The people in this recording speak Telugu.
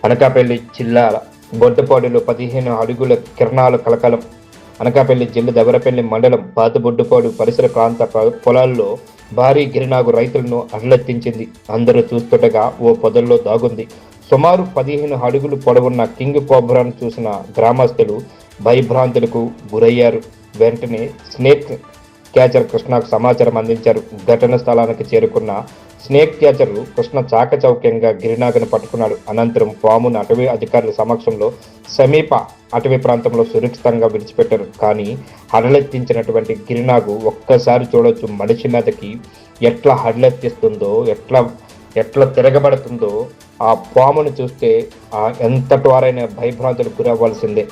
అనకాపల్లి జిల్లా బొడ్డుపాడులో 15 అడుగుల కిరణాల కలకలం. అనకాపల్లి జిల్లా దవరపల్లి మండలం పాతబొడ్డుపాడు పరిసర ప్రాంత పొలాల్లో భారీ గిరినాగు రైతులను అరలెత్తించింది. అందరూ చూస్తుండగా ఓ పొదల్లో దాగుంది. సుమారు 15 అడుగులు పొడవున్న కింగ్ కోబ్రాను చూసిన గ్రామస్తులు భయభ్రాంతులకు గురయ్యారు. వెంటనే స్నేక్ క్యాచర్ కృష్ణకు సమాచారం అందించారు. ఘటన స్థలానికి చేరుకున్న స్నేక్ క్యాచర్ కృష్ణ చాకచౌక్యంగా గిరినాగును పట్టుకున్నాడు. అనంతరం పామును అటవీ అధికారుల సమక్షంలో సమీప అటవీ ప్రాంతంలో సురక్షితంగా విడిచిపెట్టారు. కానీ హడలెత్తించినటువంటి గిరినాగు ఒక్కసారి చూడొచ్చు, మనిషి మీదకి ఎట్లా హడలెత్తిస్తుందో, ఎట్లా తిరగబడుతుందో. ఆ పామును చూస్తే ఎంతటి వారైనా భయభ్రాంతులకు గురవ్వాల్సిందే.